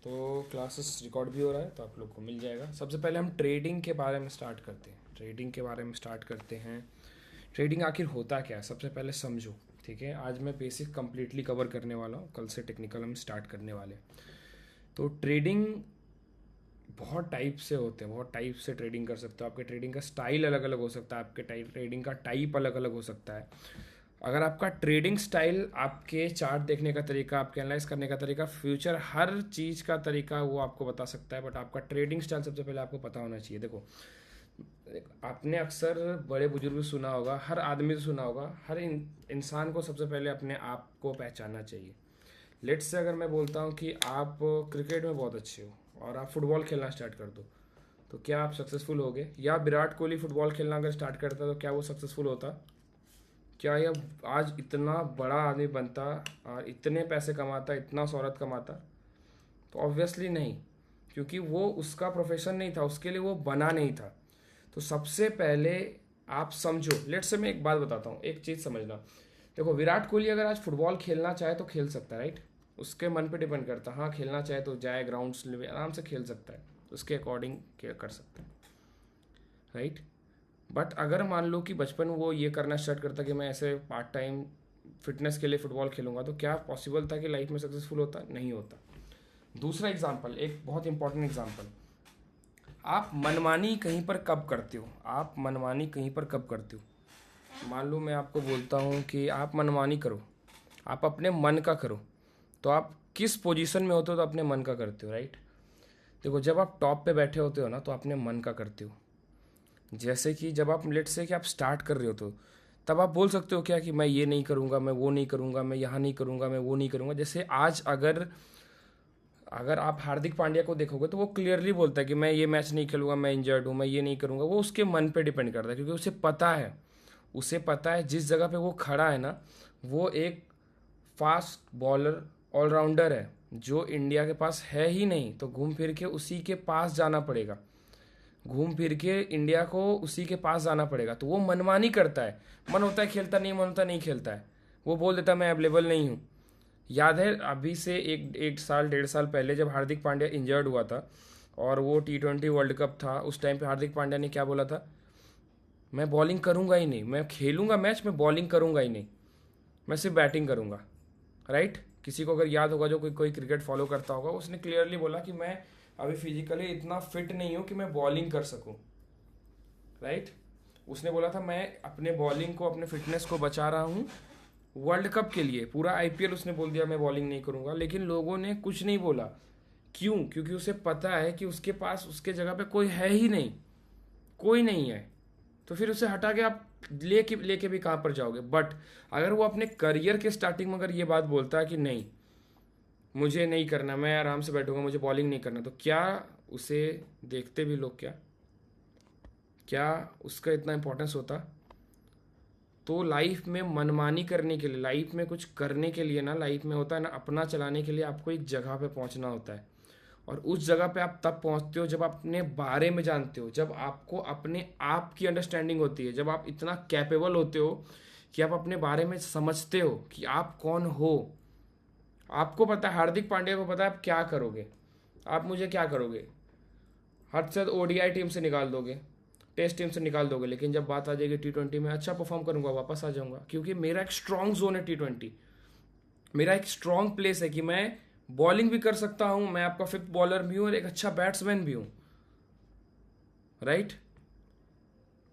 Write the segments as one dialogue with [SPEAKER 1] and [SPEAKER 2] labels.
[SPEAKER 1] तो classes record भी हो रहा है तो आप लोग को मिल जाएगा। सबसे पहले हम ट्रेडिंग के बारे में स्टार्ट करते हैं। ट्रेडिंग आखिर होता क्या है, सबसे पहले समझो। ठीक है, आज मैं बेसिक कंप्लीटली कवर करने वाला हूँ, कल से टेक्निकल हम स्टार्ट करने वाले हैं। तो ट्रेडिंग बहुत टाइप से होते हैं, बहुत टाइप से ट्रेडिंग कर सकते हो। आपके ट्रेडिंग का स्टाइल अलग अलग हो सकता है, आपके ट्रेडिंग का टाइप अलग अलग हो सकता है। अगर आपका ट्रेडिंग स्टाइल, आपके चार्ट देखने का तरीका, आपके एनालाइज करने का तरीका, फ्यूचर हर चीज़ का तरीका वो आपको बता सकता है, बट आपका ट्रेडिंग स्टाइल सबसे पहले आपको पता होना चाहिए। देखो, आपने अक्सर बड़े बुजुर्ग सुना होगा, हर आदमी से सुना होगा, हर इंसान को सबसे पहले अपने आप को पहचानना चाहिए। लेट्स से अगर मैं बोलता हूँ कि आप क्रिकेट में बहुत अच्छे हो और आप फुटबॉल खेलना स्टार्ट कर दो, तो क्या आप सक्सेसफुल होगे? या विराट कोहली फुटबॉल खेलना अगर स्टार्ट करता तो क्या वो सक्सेसफुल होता? क्या यह आज इतना बड़ा आदमी बनता और इतने पैसे कमाता, इतना शोहरत कमाता? तो ऑब्वियसली नहीं, क्योंकि वो उसका प्रोफेशन नहीं था, उसके लिए वो बना नहीं था। तो सबसे पहले आप समझो। लेट्स से मैं एक बात बताता हूँ, एक चीज़ समझना। देखो, विराट कोहली अगर आज फुटबॉल खेलना चाहे तो खेल सकता है, राइट? उसके मन पे डिपेंड करता है। हाँ, खेलना चाहे तो जाए ग्राउंड्स में आराम से खेल सकता है, उसके अकॉर्डिंग कर सकता है, राइट? बट अगर मान लो कि बचपन में वो ये करना स्टार्ट करता कि मैं ऐसे पार्ट टाइम फिटनेस के लिए फुटबॉल खेलूंगा, तो क्या पॉसिबल था कि लाइफ में सक्सेसफुल होता? नहीं होता। दूसरा एग्जाम्पल, एक बहुत इंपॉर्टेंट एग्जाम्पल। आप मनमानी कहीं पर कब करते हो? आप मनमानी कहीं पर कब करते हो? मान लो मैं आपको बोलता हूँ कि आप मनमानी करो, आप अपने मन का करो, तो आप किस पोजीशन में होते हो तो अपने मन का करते हो, राइट? देखो, जब आप टॉप पे बैठे होते हो ना तो अपने मन का करते हो। जैसे कि जब आप लेट से कि आप स्टार्ट कर रहे हो तो तब आप बोल सकते हो क्या कि मैं ये नहीं करूँगा, मैं वो नहीं करूँगा, मैं यहाँ नहीं करूँगा, मैं वो नहीं करूँगा। जैसे आज अगर अगर आप हार्दिक पांड्या को देखोगे तो वो क्लियरली बोलता है कि मैं ये मैच नहीं खेलूंगा, मैं इंजर्ड हूँ, मैं ये नहीं करूँगा। वो उसके मन पे डिपेंड करता है, क्योंकि उसे पता है जिस जगह पे वो खड़ा है ना, वो एक फास्ट बॉलर ऑलराउंडर है जो इंडिया के पास है ही नहीं, तो घूम फिर के उसी के पास जाना पड़ेगा। घूम फिर के इंडिया को उसी के पास जाना पड़ेगा। तो वो मनमानी करता है, मन होता है खेलता नहीं, मन होता नहीं खेलता है। वो बोल देता है मैं अवेलेबल नहीं हूँ। याद है अभी से एक एक साल 1.5 साल पहले जब हार्दिक पांड्या इंजर्ड हुआ था और वो T20 वर्ल्ड कप था, उस टाइम पे हार्दिक पांड्या ने क्या बोला था? मैं बॉलिंग करूंगा ही नहीं, मैं खेलूंगा मैच, मैं बॉलिंग करूंगा ही नहीं, मैं सिर्फ बैटिंग करूंगा, राइट? किसी को अगर याद होगा, जो कोई कोई क्रिकेट फॉलो करता होगा, उसने क्लियरली बोला कि मैं अभी फिजिकली इतना फिट नहीं हूँ कि मैं बॉलिंग कर सकूँ, राइट? उसने बोला था मैं अपने बॉलिंग को, अपने फिटनेस को बचा रहा हूँ वर्ल्ड कप के लिए। पूरा IPL उसने बोल दिया मैं बॉलिंग नहीं करूंगा, लेकिन लोगों ने कुछ नहीं बोला। क्यों? क्योंकि उसे पता है कि उसके पास उसके जगह पे कोई है ही नहीं, कोई नहीं है। तो फिर उसे हटा के आप लेके लेके भी कहाँ पर जाओगे? बट अगर वो अपने करियर के स्टार्टिंग में अगर ये बात बोलता है कि नहीं, मुझे नहीं करना, मैं आराम से बैठूंगा, मुझे बॉलिंग नहीं करना, तो क्या उसे देखते भी लोग? क्या उसका इतना इंपॉर्टेंस होता? तो लाइफ में मनमानी करने के लिए, लाइफ में कुछ करने के लिए ना, लाइफ में होता है ना, अपना चलाने के लिए आपको एक जगह पे पहुंचना होता है। और उस जगह पे आप तब पहुंचते हो जब आप अपने बारे में जानते हो, जब आपको अपने आप की अंडरस्टैंडिंग होती है, जब आप इतना कैपेबल होते हो कि आप अपने बारे में समझते हो कि आप कौन हो। आपको पता है, हार्दिक पांड्या को पता है आप क्या करोगे। आप मुझे क्या करोगे? हद से ODI टीम से निकाल दोगे, टेस्ट टीम से निकाल दोगे, लेकिन जब बात आ जाएगी T20 में, अच्छा परफॉर्म करूंगा, वापस आ जाऊंगा, क्योंकि मेरा एक स्ट्रॉन्ग जोन है T20। मेरा एक स्ट्रॉन्ग प्लेस है कि मैं बॉलिंग भी कर सकता हूं, मैं आपका फिफ्थ बॉलर भी हूं और एक अच्छा बैट्समैन भी हूं, राइट?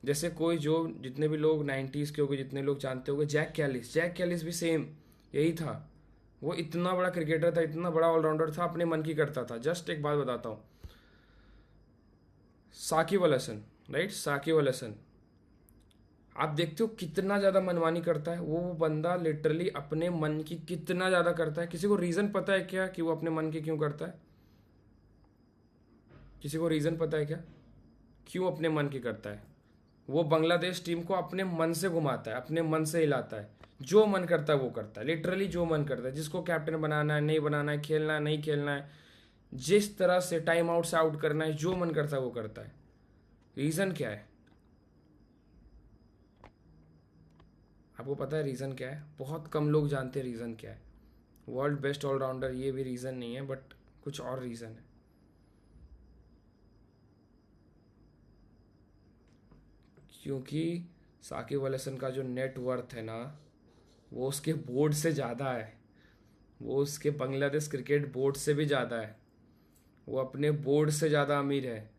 [SPEAKER 1] जैसे कोई जो जितने भी लोग 90s के हो गए, जितने लोग जानते हो, जैक कैलिस भी सेम यही था। वो इतना बड़ा क्रिकेटर था, इतना बड़ा ऑलराउंडर था, अपने मन की करता था। जस्ट एक बात बताता हूँ, साकिब अल हसन, राइट? साकिब अल हसन, आप देखते हो कितना ज़्यादा मनमानी करता है वो बंदा, लिटरली अपने मन की कितना ज़्यादा करता है। किसी को रीज़न पता है क्या कि वो अपने मन की क्यों करता है? किसी को रीज़न पता है क्या क्यों अपने मन की करता है? वो बांग्लादेश टीम को अपने मन से घुमाता है, अपने मन से हिलाता है, जो मन करता है वो करता है, लिटरली जो मन करता है। जिसको कैप्टन बनाना है, नहीं बनाना है, खेलना है, नहीं खेलना है, जिस तरह से टाइम आउट से आउट करना है, जो मन करता है वो करता है। रीज़न क्या है? आपको पता है रीज़न क्या है? बहुत कम लोग जानते हैं रीज़न क्या है। वर्ल्ड बेस्ट ऑलराउंडर, ये भी रीज़न नहीं है, बट कुछ और रीज़न है। क्योंकि साकिब अल हसन का जो नेट वर्थ है ना, वो उसके बोर्ड से ज़्यादा है, वो उसके बांग्लादेश क्रिकेट बोर्ड से भी ज़्यादा है, वो अपने बोर्ड से ज़्यादा अमीर है।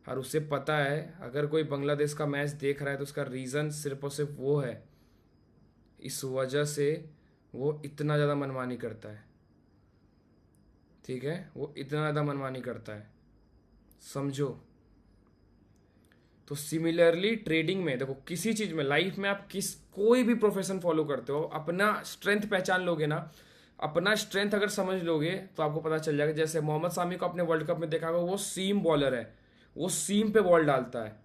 [SPEAKER 1] और उसे पता है अगर कोई बांग्लादेश का मैच देख रहा है तो उसका रीज़न सिर्फ और सिर्फ वो है, इस वजह से वो इतना ज़्यादा मनमानी करता है। ठीक है, वो इतना ज़्यादा मनमानी करता है, समझो। तो सिमिलरली ट्रेडिंग में देखो, किसी चीज़ में लाइफ में आप कोई भी प्रोफेशन फॉलो करते हो, अपना स्ट्रेंथ पहचान लोगे ना, अपना स्ट्रेंथ अगर समझ लोगे तो आपको पता चल जाएगा। जैसे मोहम्मद सामी को अपने वर्ल्ड कप में देखा होगा, वो सीम बॉलर है, वो सीम पे बॉल डालता है,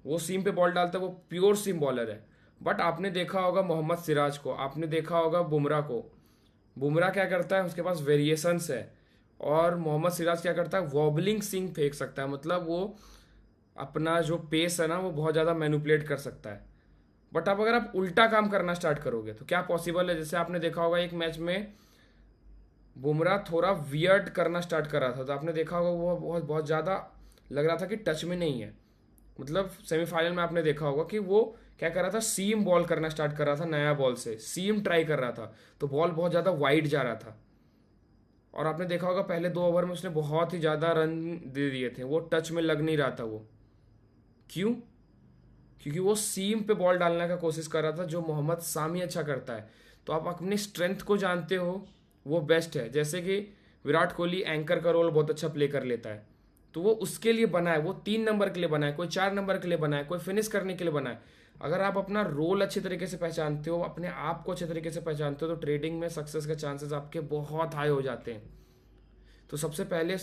[SPEAKER 1] वो सीम पे बॉल डालता है, वो प्योर सीम बॉलर है। बट आपने देखा होगा मोहम्मद सिराज को, आपने देखा होगा बुमराह को, बुमराह क्या करता है, उसके पास वेरिएशंस है। और मोहम्मद सिराज क्या करता है, वॉबलिंग स्विंग फेंक सकता है, मतलब वो अपना जो पेस है ना वो बहुत ज़्यादा मैनिपुलेट कर सकता है। बट अब अगर आप उल्टा काम करना स्टार्ट करोगे तो क्या पॉसिबल है, जैसे आपने देखा होगा एक मैच में बुमराह थोड़ा वियर्ड करना स्टार्ट कर रहा था, तो आपने देखा होगा वो बहुत बहुत ज़्यादा लग रहा था कि टच में नहीं है। मतलब सेमीफाइनल में आपने देखा होगा कि वो क्या कर रहा था, सीम बॉल करना स्टार्ट कर रहा था, नया बॉल से सीम ट्राई कर रहा था, तो बॉल बहुत ज़्यादा वाइड जा रहा था। और आपने देखा होगा पहले 2 ओवर में उसने बहुत ही ज़्यादा रन दे दिए थे, वो टच में लग नहीं रहा था। वो क्यों? क्योंकि वो सीम पे बॉल डालने का कोशिश कर रहा था, जो मोहम्मद सामी अच्छा करता है। तो आप अपनी स्ट्रेंथ को जानते हो, वो बेस्ट है। जैसे कि विराट कोहली एंकर का रोल बहुत अच्छा प्ले कर लेता है, तो वो उसके लिए बना है, वो 3 नंबर के लिए बना है, कोई 4 नंबर के लिए बना है, कोई फिनिश करने के लिए बना है। अगर आप अपना रोल अच्छे तरीके से पहचानते हो, अपने आप को अच्छे तरीके से पहचानते हो, तो ट्रेडिंग में सक्सेस के चांसेस आपके बहुत हाई हो जाते हैं। तो सबसे पहले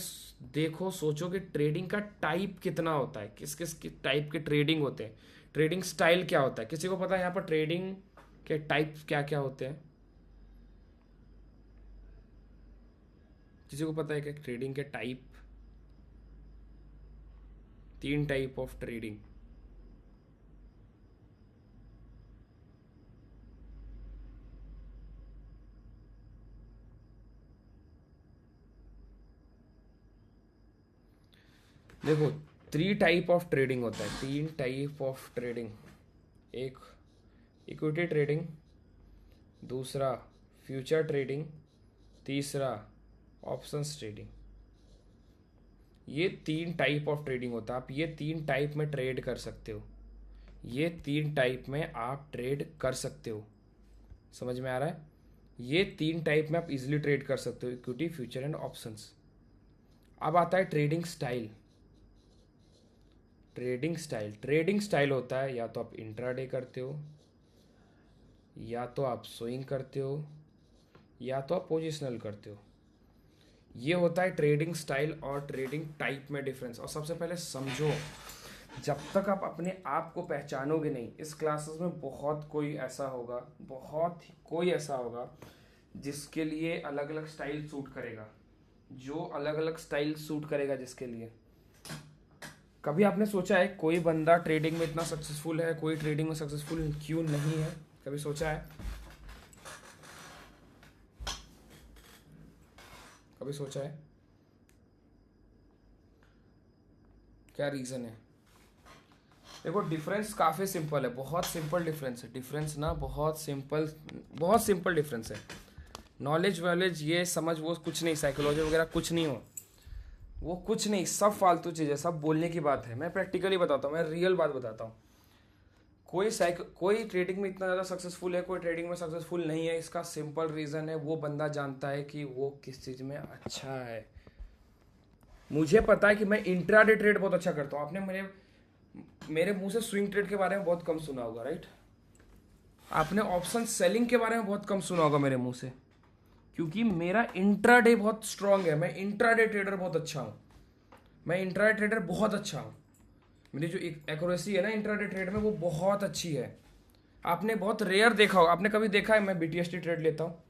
[SPEAKER 1] देखो, सोचो कि ट्रेडिंग का टाइप कितना होता है, किस किस टाइप के ट्रेडिंग होते हैं, ट्रेडिंग स्टाइल क्या होता है। किसी को पता है यहाँ पर ट्रेडिंग के टाइप क्या क्या होते हैं? किसी को पता है क्या ट्रेडिंग के टाइप? 3 type of trading. देखो, 3 टाइप ऑफ ट्रेडिंग होता है, 3 टाइप ऑफ ट्रेडिंग। एक इक्विटी ट्रेडिंग, दूसरा फ्यूचर ट्रेडिंग, तीसरा ऑप्शंस ट्रेडिंग। ये 3 टाइप ऑफ ट्रेडिंग होता है। आप ये 3 टाइप में ट्रेड कर सकते हो, ये 3 टाइप में आप ट्रेड कर सकते हो। समझ में आ रहा है? ये 3 टाइप में आप इजीली ट्रेड कर सकते हो, इक्विटी, फ्यूचर एंड ऑप्शंस। अब आता है ट्रेडिंग स्टाइल। ट्रेडिंग स्टाइल होता है, या तो आप इंट्राडे करते हो, या तो आप स्विंग करते हो, या तो आप पोजिशनल करते हो। ये होता है ट्रेडिंग स्टाइल और ट्रेडिंग टाइप में डिफरेंस। और सबसे पहले समझो, जब तक आप अपने आप को पहचानोगे नहीं, इस क्लासेस में बहुत कोई ऐसा होगा, बहुत ही कोई ऐसा होगा जिसके लिए अलग अलग स्टाइल सूट करेगा, जो अलग अलग स्टाइल सूट करेगा जिसके लिए। कभी आपने सोचा है कोई बंदा ट्रेडिंग में इतना सक्सेसफुल है, कोई ट्रेडिंग में सक्सेसफुल क्यों नहीं है? कभी सोचा है? कभी सोचा है क्या रीज़न है? देखो, डिफरेंस काफ़ी सिंपल है, बहुत सिंपल डिफरेंस है। डिफरेंस ना बहुत सिंपल डिफरेंस है। नॉलेज वॉलेज ये समझ वो कुछ नहीं, साइकोलॉजी वगैरह कुछ नहीं हो, वो कुछ नहीं, सब फालतू चीज़ें, सब बोलने की बात है। मैं प्रैक्टिकली बताता हूँ, मैं रियल बात बताता हूँ। कोई ट्रेडिंग में इतना ज़्यादा सक्सेसफुल है, कोई ट्रेडिंग में सक्सेसफुल नहीं है। इसका सिंपल रीज़न है, वो बंदा जानता है कि वो किस चीज़ में अच्छा है। मुझे पता है कि मैं इंट्राडे ट्रेड बहुत अच्छा करता हूँ। आपने मेरे मुंह से स्विंग ट्रेड के बारे में बहुत कम सुना होगा, राइट? आपने ऑप्शन सेलिंग के बारे में बहुत कम सुना होगा मेरे मुंह से, क्योंकि मेरा इंट्राडे बहुत स्ट्रांग है। मैं इंट्राडे ट्रेडर बहुत अच्छा हूँ, मैं इंट्राडे ट्रेडर बहुत अच्छा हूँ। मेरी जो एक्यूरेसी है ना इंट्राडे ट्रेड में, वो बहुत अच्छी है। आपने बहुत रेयर देखा होगा, आपने कभी देखा है मैं बीटीएसटी ट्रेड लेता हूँ?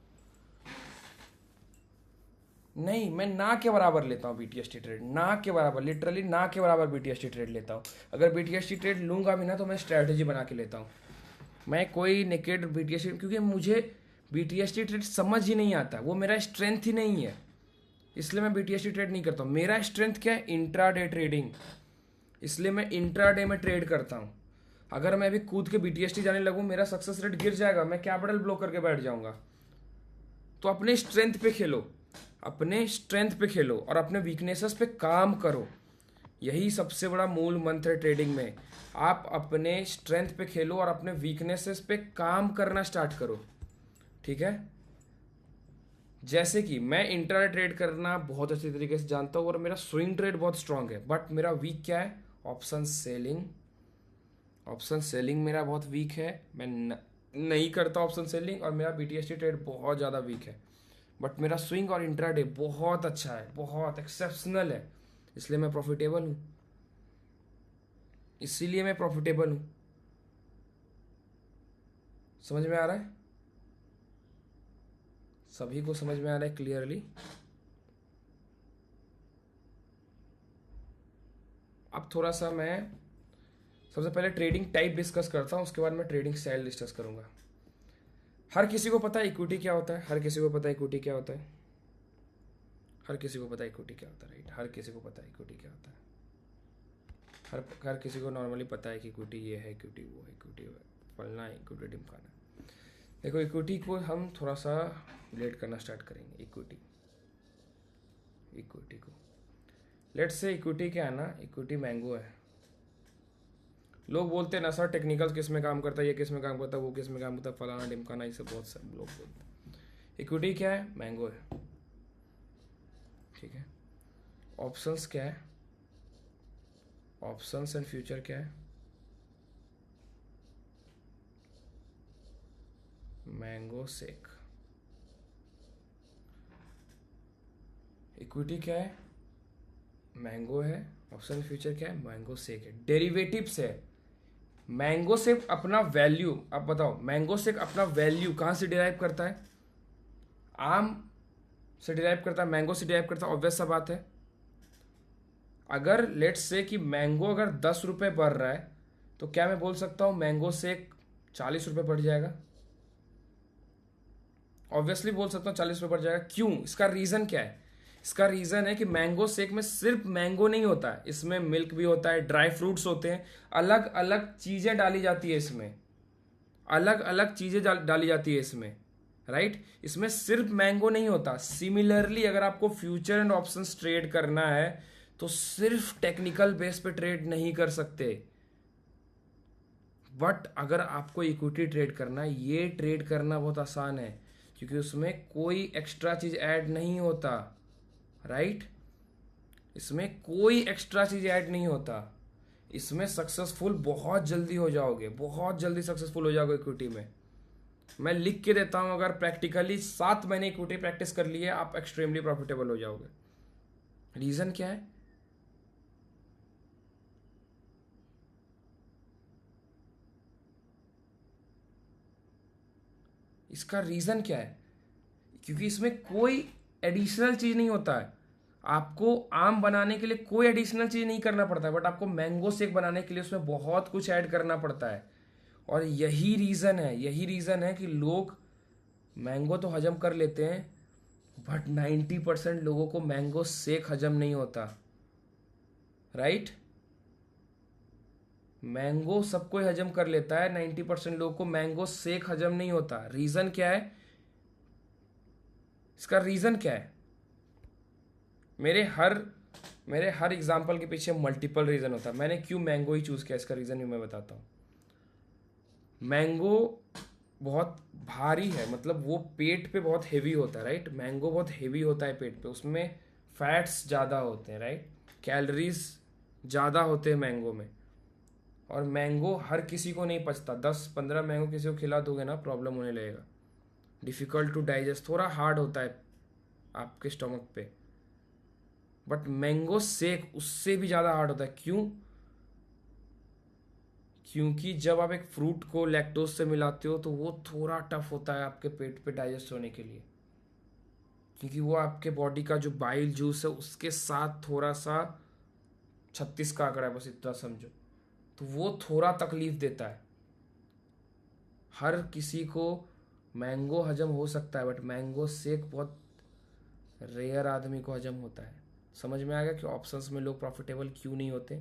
[SPEAKER 1] नहीं, मैं ना के बराबर लेता हूँ बीटीएसटी ट्रेड, ना के बराबर, लिटरली ना के बराबर बीटीएसटी ट्रेड लेता हूँ। अगर बीटीएसटी ट्रेड लूँगा भी ना तो मैं स्ट्रैटेजी बना के लेता हूँ। मैं कोई नेकेड बीटीएसटी, क्योंकि मुझे बीटीएसटी ट्रेड समझ ही नहीं आता, वो मेरा स्ट्रेंथ ही नहीं है। इसलिए मैं BTST ट्रेड नहीं करता हूँ। मेरा स्ट्रेंथ क्या है? इंट्राडे ट्रेडिंग, इसलिए मैं इंट्राडे में ट्रेड करता हूँ। अगर मैं अभी कूद के BTST जाने लगूँ, मेरा सक्सेस रेट गिर जाएगा, मैं कैपिटल ब्लॉक करके बैठ जाऊंगा। तो अपने स्ट्रेंथ पे खेलो, अपने स्ट्रेंथ पे खेलो और अपने वीकनेसेस पे काम करो। यही सबसे बड़ा मूल मंत्र है ट्रेडिंग में। आप अपने स्ट्रेंथ पे खेलो और अपने वीकनेसेस पे काम करना स्टार्ट करो, ठीक है। जैसे कि मैं इंट्राडे ट्रेड करना बहुत अच्छी तरीके से जानता हूँ और मेरा स्विंग ट्रेड बहुत स्ट्रांग है, बट मेरा वीक क्या है? Option selling. ऑप्शन सेलिंग मेरा बहुत वीक है, मैं नहीं करता ऑप्शन सेलिंग, और मेरा BTST ट्रेड बहुत ज़्यादा वीक है। बट मेरा स्विंग और इंट्राडे बहुत अच्छा है, बहुत एक्सेप्शनल है, इसलिए मैं प्रॉफिटेबल हूँ। इसीलिए मैं प्रॉफिटेबल हूँ। समझ में आ रहा है? सभी को समझ में आ रहा है क्लियरली? अब थोड़ा सा मैं सबसे पहले ट्रेडिंग टाइप डिस्कस करता हूँ, उसके बाद मैं ट्रेडिंग स्टाइल डिस्कस करूँगा। हर किसी को पता है इक्विटी क्या होता है? हर किसी को पता है इक्विटी क्या होता है? हर किसी को पता है इक्विटी क्या होता है, राइट? हर किसी को पता है इक्विटी क्या होता है। हर किसी को नॉर्मली पता है कि इक्विटी ये है, इक्विटी वो है, इक्विटी फलना है, इक्विटी ढिमकाना है। देखो, इक्विटी को हम थोड़ा सा रिलेट करना स्टार्ट करेंगे। इक्विटी को लेट्स से इक्विटी क्या है ना, इक्विटी मैंगो है। लोग बोलते हैं ना सर टेक्निकल किस में काम करता है, ये किस में काम करता है, वो किस में काम करता है, फलाना ढिमकाना, ये सब बहुत सारे लोग बोलते हैं। इक्विटी क्या है? मैंगो है, ठीक है। ऑप्शंस क्या है? ऑप्शंस एंड फ्यूचर क्या है? Mango shake. इक्विटी क्या है? मैंगो है। ऑप्शन फ्यूचर क्या है? मैंगो शेक है। डेरिवेटिव्स है। मैंगो शेक अपना वैल्यू, अब बताओ, मैंगो शेक अपना वैल्यू कहाँ से डिराइव करता है? आम से डिराइव करता है, मैंगो से डिराइव करता है, ऑब्वियस सा बात है। अगर लेट्स से कि मैंगो अगर 10 रुपये बढ़ रहा है, तो क्या मैं बोल सकता हूँ मैंगो शेक 40 रुपये बढ़ जाएगा? ऑब्वियसली बोल सकता हूँ 40 रुपये बढ़ जाएगा। क्यों? इसका रीज़न क्या है? इसका रीज़न है कि मैंगो शेक में सिर्फ मैंगो नहीं होता है, इसमें मिल्क भी होता है, ड्राई फ्रूट्स होते हैं, अलग अलग चीज़ें डाली जाती है इसमें, अलग अलग चीज़ें डाली जाती है इसमें, राइट? इसमें सिर्फ मैंगो नहीं होता। सिमिलरली अगर आपको फ्यूचर एंड ऑप्शंस ट्रेड करना है तो सिर्फ टेक्निकल बेस पे ट्रेड नहीं कर सकते। बट अगर आपको इक्विटी ट्रेड करना है, ये ट्रेड करना बहुत आसान है, क्योंकि उसमें कोई एक्स्ट्रा चीज़ ऐड नहीं होता, राइट? इसमें कोई एक्स्ट्रा चीज़ ऐड नहीं होता। इसमें सक्सेसफुल बहुत जल्दी हो जाओगे, बहुत जल्दी सक्सेसफुल हो जाओगे इक्विटी में। मैं लिख के देता हूं, अगर प्रैक्टिकली 7 महीने इक्विटी प्रैक्टिस कर लिए, आप एक्सट्रीमली प्रॉफिटेबल हो जाओगे। रीज़न क्या है? इसका रीज़न क्या है? क्योंकि इसमें कोई एडिशनल चीज़ नहीं होता है। आपको आम बनाने के लिए कोई एडिशनल चीज़ नहीं करना पड़ता है, बट आपको मैंगो शेक बनाने के लिए उसमें बहुत कुछ ऐड करना पड़ता है। और यही रीज़न है कि लोग मैंगो तो हजम कर लेते हैं, बट 90% लोगों को मैंगो शेक हजम नहीं होता, राइट? मैंगो सब कोई हजम कर लेता है, 90% लोगों को मैंगो शेक हजम नहीं होता। रीज़न क्या है? इसका रीज़न क्या है? मेरे हर एग्जाम्पल के पीछे मल्टीपल रीज़न होता है। मैंने क्यों मैंगो ही चूज़ किया, इसका रीज़न भी मैं बताता हूँ। मैंगो बहुत भारी है, मतलब वो पेट पे बहुत हेवी होता है, राइट? मैंगो बहुत हेवी होता है पेट पे, उसमें फैट्स ज़्यादा होते हैं, राइट? कैलोरीज ज़्यादा होते हैं मैंगो में। और मैंगो हर किसी को नहीं पचता। 10-15 मैंगो किसी को खिला दोगे ना, प्रॉब्लम होने लगेगा, डिफ़िकल्ट टू डाइजेस्ट, थोड़ा हार्ड होता है आपके स्टमक पे। बट मैंगो शेक उससे भी ज़्यादा हार्ड होता है। क्यों? क्योंकि जब आप एक फ्रूट को लैक्टोज से मिलाते हो तो वो थोड़ा टफ होता है आपके पेट पे डाइजेस्ट होने के लिए, क्योंकि वो आपके बॉडी का जो बाइल जूस है उसके साथ थोड़ा सा 36 का आंकड़ा है, बस इतना समझो, तो वो थोड़ा तकलीफ देता है। हर किसी को मैंगो हजम हो सकता है, बट मैंगो शेक बहुत रेयर आदमी को हजम होता है। समझ में आ गया कि ऑप्शंस में लोग प्रॉफिटेबल क्यों नहीं होते।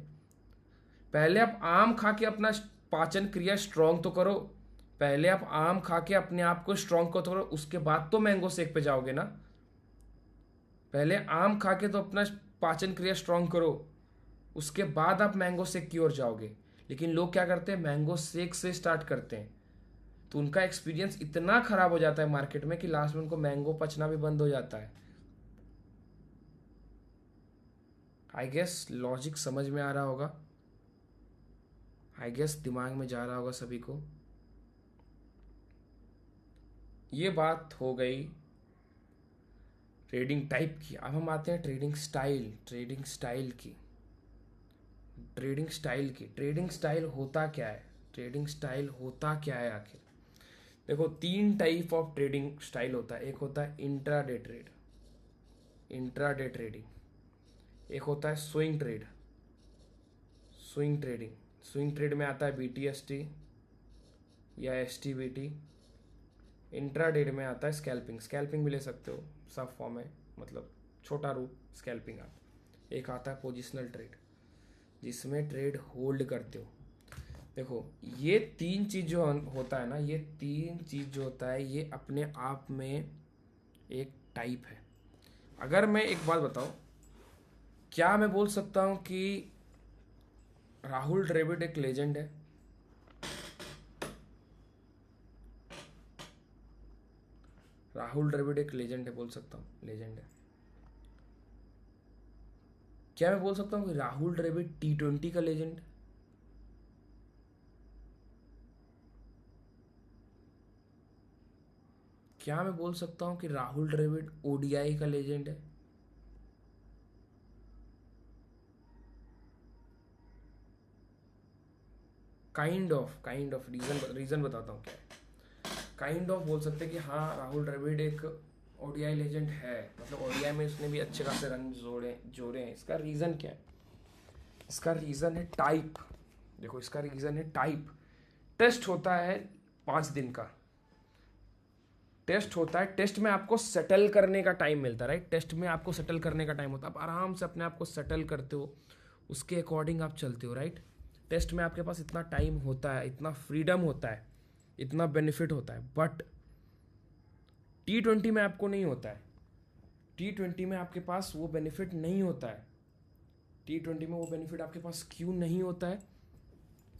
[SPEAKER 1] पहले आप आम खा के अपना पाचन क्रिया स्ट्रांग तो करो, पहले आप आम खा के अपने आप को स्ट्रांग तो करो, उसके बाद तो मैंगो शेक पे जाओगे ना। पहले आम खा के तो अपना पाचन क्रिया स्ट्रांग करो, उसके बाद आप मैंगो शेक की ओर जाओगे। लेकिन लोग क्या करते हैं, मैंगो शेक से स्टार्ट करते हैं, तो उनका एक्सपीरियंस इतना खराब हो जाता है मार्केट में कि लास्ट में उनको मैंगो पचना भी बंद हो जाता है। आई गेस लॉजिक समझ में आ रहा होगा, आई गेस दिमाग में जा रहा होगा सभी को। ये बात हो गई ट्रेडिंग टाइप की। अब हम आते हैं ट्रेडिंग स्टाइल की। ट्रेडिंग स्टाइल होता क्या है, आखिर। देखो 3 टाइप ऑफ ट्रेडिंग स्टाइल होता है। एक होता है इंट्राडे ट्रेडिंग, एक होता है स्विंग ट्रेडिंग। स्विंग ट्रेड में आता है BTST या STBT। इंट्राडे में आता है स्कैल्पिंग भी ले सकते हो, सब फॉर्म है, मतलब छोटा रूप स्कैल्पिंग आप। एक आता है पोजिशनल ट्रेड, जिसमें ट्रेड होल्ड करते हो। देखो ये 3 चीज जो होता है ना, ये अपने आप में एक टाइप है। अगर मैं एक बात बताऊं, क्या मैं बोल सकता हूं कि राहुल द्रविड़ एक लेजेंड है? राहुल द्रविड़ एक लेजेंड है, बोल सकता हूँ लेजेंड है। क्या मैं बोल सकता हूँ कि राहुल द्रविड़ T20 का लेजेंड? क्या मैं बोल सकता हूँ कि राहुल द्रविड़ ODI का लेजेंड है? काइंड ऑफ रीजन बताता हूँ क्या है। काइंड ऑफ बोल सकते हैं कि हाँ राहुल द्रविड़ एक ODI लेजेंड है, मतलब ODI में उसने भी अच्छे खासे रन जोड़े हैं। इसका रीजन क्या है? इसका रीजन है टाइप। देखो इसका रीजन है टाइप। टेस्ट होता है 5 दिन का, टेस्ट में आपको सेटल करने का टाइम मिलता है, राइट। टेस्ट में आपको सेटल करने का टाइम होता है, आप आराम से अपने आप को सेटल करते हो, उसके अकॉर्डिंग आप चलते हो, राइट। टेस्ट में आपके पास इतना टाइम होता है, इतना फ्रीडम होता है, इतना बेनिफिट होता है। बट T20 में आपको नहीं होता है। T20 में आपके पास वो बेनिफिट नहीं होता है। T20 में वो बेनिफिट आपके पास क्यों नहीं होता है?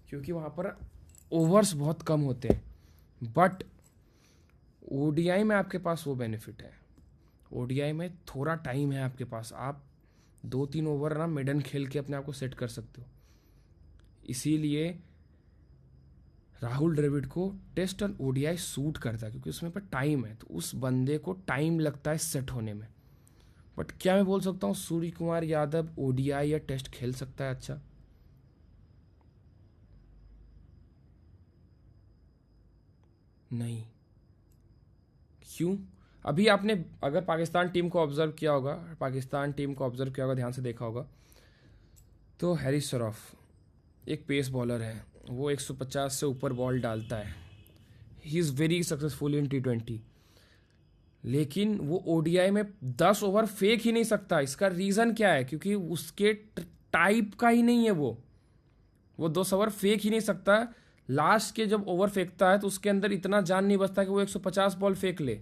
[SPEAKER 1] क्योंकि वहाँ पर ओवर्स बहुत कम होते हैं। बट ODI में आपके पास वो बेनिफिट है। ODI में थोड़ा टाइम है आपके पास, आप 2-3 ओवर ना मिडन खेल के अपने आप को सेट कर सकते हो। इसीलिए राहुल द्रविड़ को टेस्ट और ODI सूट करता है, क्योंकि उसमें पर टाइम है, तो उस बंदे को टाइम लगता है सेट होने में। बट क्या मैं बोल सकता हूँ सूर्य कुमार यादव ODI या टेस्ट खेल सकता है? अच्छा, नहीं। क्यों? अभी आपने अगर पाकिस्तान टीम को ऑब्जर्व किया होगा, ध्यान से देखा होगा, तो हैरिस शरॉफ एक पेस बॉलर है, वो 150 से ऊपर बॉल डालता है। He is very successful in T20। लेकिन वो ODI में 10 ओवर फेंक ही नहीं सकता। इसका रीज़न क्या है? क्योंकि उसके टाइप का ही नहीं है वो 10 ओवर फेंक ही नहीं सकता। लास्ट के जब ओवर फेंकता है तो उसके अंदर इतना जान नहीं बचता कि वो 150 बॉल फेंक ले।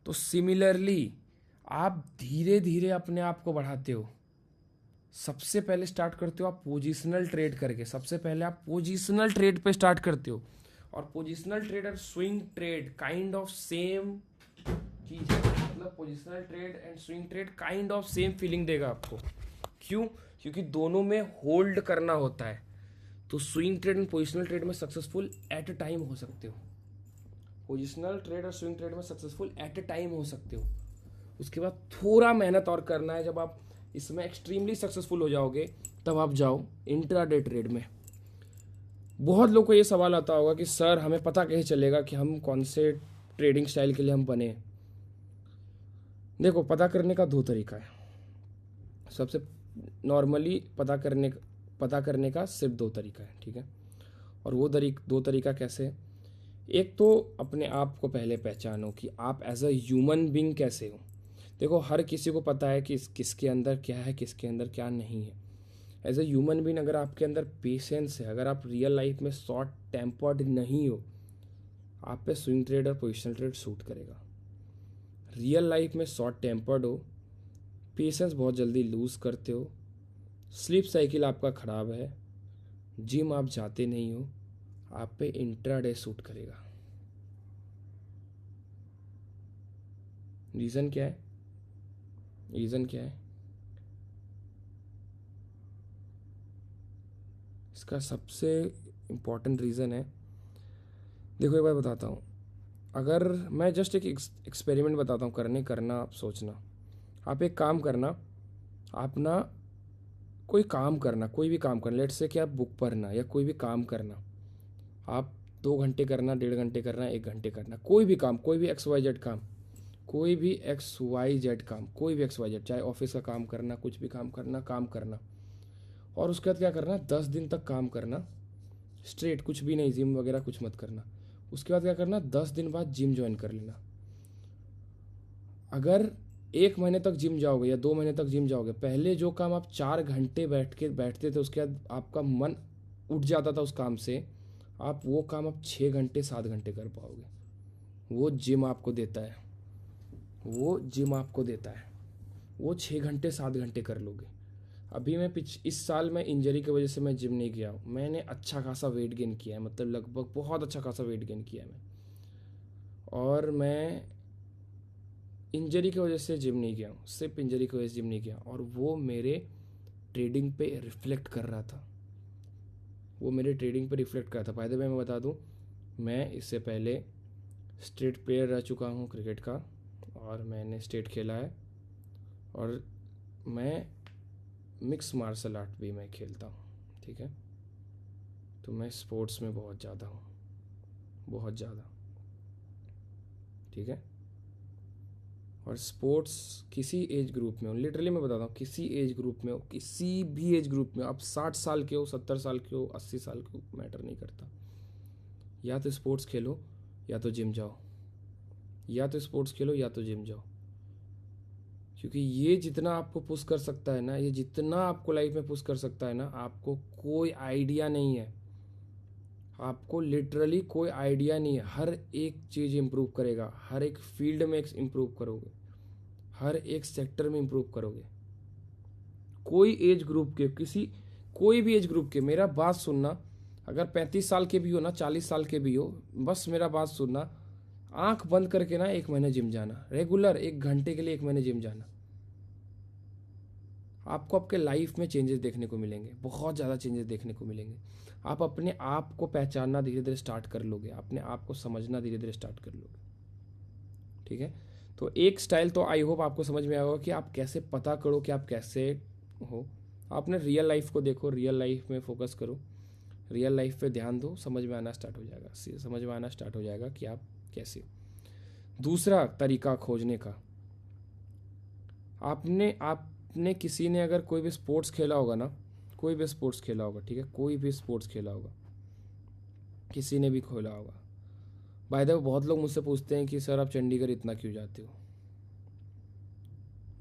[SPEAKER 1] तो सिमिलरली आप धीरे धीरे अपने आप को बढ़ाते हो। सबसे पहले स्टार्ट करते हो आप पोजिशनल ट्रेड करके, सबसे पहले आप पोजिशनल ट्रेड पे स्टार्ट करते हो। और पोजिशनल ट्रेड और swing trade kind of same चीज है, मतलब positional trade and swing trade kind of same feeling देगा आपको। क्यों? क्योंकि दोनों में होल्ड करना होता है। तो swing trade and positional trade में सक्सेसफुल एट अ टाइम हो सकते हो, पोजिशनल ट्रेड और स्विंग ट्रेड में सक्सेसफुल एट अ टाइम हो सकते हो। उसके बाद थोड़ा मेहनत और करना है। जब आप इसमें एक्सट्रीमली सक्सेसफुल हो जाओगे तब आप जाओ इंट्राडे ट्रेड में। बहुत लोगों को ये सवाल आता होगा कि सर हमें पता कैसे चलेगा कि हम कौन से ट्रेडिंग स्टाइल के लिए हम बने? देखो पता करने का 2 तरीका है। सबसे नॉर्मली पता करने का सिर्फ 2 तरीका है, ठीक है। और वो 2 तरीका कैसे? एक तो अपने आप को पहले पहचानो कि आप एज अ ह्यूमन बीइंग कैसे हो। देखो हर किसी को पता है कि किसके अंदर क्या है, किसके अंदर क्या नहीं है। एज अ ह्यूमन बीइंग अगर आपके अंदर पेशेंस है, अगर आप रियल लाइफ में शॉर्ट टेम्पर्ड नहीं हो, आप पे स्विंग ट्रेड और पोजिशनल ट्रेड सूट करेगा। रियल लाइफ में शॉर्ट टेम्पर्ड हो, पेशेंस बहुत जल्दी लूज़ करते हो, स्लीप साइकिल आपका ख़राब है, जिम आप जाते नहीं हो, आप पे इंट्राडे सूट करेगा। रीज़न क्या है? रीज़न क्या है? इसका सबसे इम्पॉर्टेंट रीज़न है, देखो एक बार बताता हूँ। अगर मैं जस्ट एक एक्सपेरिमेंट बताता हूँ, करना आप सोचना। आप एक काम करना, आप ना कोई काम करना, कोई भी काम करना, लेट से कि आप बुक पढ़ना या कोई भी काम करना, आप 2 घंटे करना, 1.5 घंटे करना, 1 घंटे करना, कोई भी काम, कोई भी XYZ काम, कोई भी XYZ काम, कोई भी XYZ, चाहे ऑफिस का काम करना, कुछ भी काम करना। और उसके बाद क्या करना, 10 दिन तक काम करना स्ट्रेट, कुछ भी नहीं, जिम वगैरह कुछ मत करना। उसके बाद क्या करना, 10 दिन बाद जिम ज्वाइन कर लेना। अगर 1 महीने तक जिम जाओगे या 2 महीने तक जिम जाओगे, पहले जो काम आप 4 घंटे बैठते थे, उसके बाद आपका मन उठ जाता था उस काम से, आप वो काम आप 6 घंटे 7 घंटे कर पाओगे। वो जिम आपको देता है, वो जिम आपको देता है, वो 6 घंटे 7 घंटे कर लोगे। अभी मैं इस साल मैं इंजरी की वजह से मैं जिम नहीं गया हूँ, मैंने अच्छा खासा वेट गेन किया है, मतलब लगभग बहुत अच्छा खासा वेट गेन किया है मैं। और मैं इंजरी की वजह से जिम नहीं गया हूँ, सिर्फ इंजरी की वजह से जिम नहीं गया, और वो मेरे ट्रेडिंग पे रिफ्लेक्ट कर रहा था, वो मेरे ट्रेडिंग पे रिफ्लेक्ट कर रहा था। बाय द वे मैं बता दूँ, मैं इससे पहले स्टेट प्लेयर रह चुका हूँ क्रिकेट का, और मैंने स्टेट खेला है, और मैं मिक्स मार्शल आर्ट भी मैं खेलता हूँ, ठीक है। तो मैं स्पोर्ट्स में बहुत ज़्यादा हूँ, बहुत ज़्यादा, ठीक है। और स्पोर्ट्स किसी एज ग्रुप में हो, लिटरली मैं बताता हूँ, किसी एज ग्रुप में हो, किसी भी एज ग्रुप में, आप 60 साल के हो, 70 साल के हो, 80 साल के हो, मैटर नहीं करता। या तो स्पोर्ट्स खेलो या तो जिम जाओ, या तो स्पोर्ट्स खेलो या तो जिम जाओ। क्योंकि ये जितना आपको पुश कर सकता है ना, ये जितना आपको लाइफ में पुश कर सकता है ना, आपको कोई आइडिया नहीं है, आपको लिटरली कोई आइडिया नहीं है। हर एक चीज़ इम्प्रूव करेगा, हर एक फील्ड में इम्प्रूव करोगे, हर एक सेक्टर में इम्प्रूव करोगे। कोई एज ग्रुप के, कोई भी एज ग्रुप के, मेरा बात सुनना, अगर 35 साल के भी हो ना, 40 साल के भी हो, बस मेरा बात सुनना, आंख बंद करके ना 1 महीने जिम जाना, रेगुलर 1 घंटे के लिए 1 महीने जिम जाना। आपको आपके लाइफ में चेंजेस देखने को मिलेंगे, बहुत ज़्यादा चेंजेस देखने को मिलेंगे। आप अपने आप को पहचानना धीरे धीरे स्टार्ट कर लोगे, अपने आप को समझना धीरे धीरे स्टार्ट कर लोगे, ठीक है। तो एक स्टाइल तो आई होप आपको समझ में आया होगा कि आप कैसे पता करो कि आप कैसे हो। आपने रियल लाइफ को देखो, रियल लाइफ में फोकस करो, रियल लाइफ पे ध्यान दो, समझ में आना स्टार्ट हो जाएगा, समझ में आना स्टार्ट हो जाएगा कि आप कैसे हो। दूसरा तरीका खोजने का, आपने किसी ने अगर कोई भी स्पोर्ट्स खेला होगा ना, कोई भी स्पोर्ट्स खेला होगा, ठीक है, कोई भी स्पोर्ट्स खेला होगा, किसी ने भी खेला होगा। बाय द वे बहुत लोग मुझसे पूछते हैं कि सर आप चंडीगढ़ इतना क्यों जाते हो,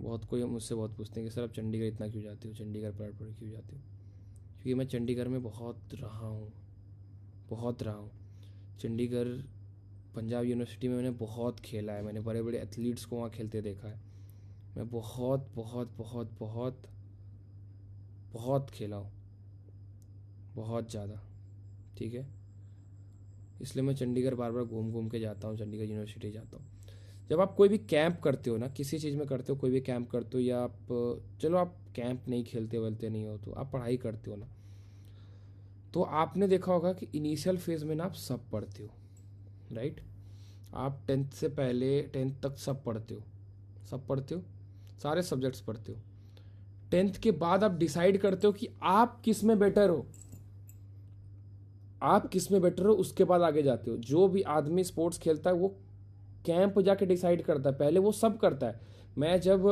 [SPEAKER 1] बहुत कोई मुझसे बहुत पूछते हैं कि सर आप चंडीगढ़ इतना क्यों जाते हो, चंडीगढ़ पढ़ क्यों जाते हो। क्योंकि मैं चंडीगढ़ में बहुत रहा हूँ, बहुत रहा हूँ। चंडीगढ़ पंजाब यूनिवर्सिटी में मैंने बहुत खेला है, मैंने बड़े बड़े एथलीट्स को वहाँ खेलते देखा है। मैं बहुत बहुत बहुत बहुत बहुत खेला हूँ, बहुत ज़्यादा, ठीक है। इसलिए मैं चंडीगढ़ बार बार घूम घूम के जाता हूँ, चंडीगढ़ यूनिवर्सिटी जाता हूँ। जब आप कोई भी कैंप करते हो ना, किसी चीज़ में करते हो, कोई भी कैंप करते हो, या आप, चलो आप कैंप नहीं खेलते वेलते नहीं हो, तो आप पढ़ाई करते हो ना, तो आपने देखा होगा कि इनिशियल फेज़ में ना आप सब पढ़ते हो, राइट। आप 10th से पहले 10th तक सब पढ़ते हो, सब पढ़ते हो, सारे सब्जेक्ट्स पढ़ते हो। 10th के बाद आप डिसाइड करते हो कि आप किस में बेटर हो, आप किस में बेटर हो, उसके बाद आगे जाते हो। जो भी आदमी स्पोर्ट्स खेलता है वो कैंप जाके डिसाइड करता है, पहले वो सब करता है। मैं जब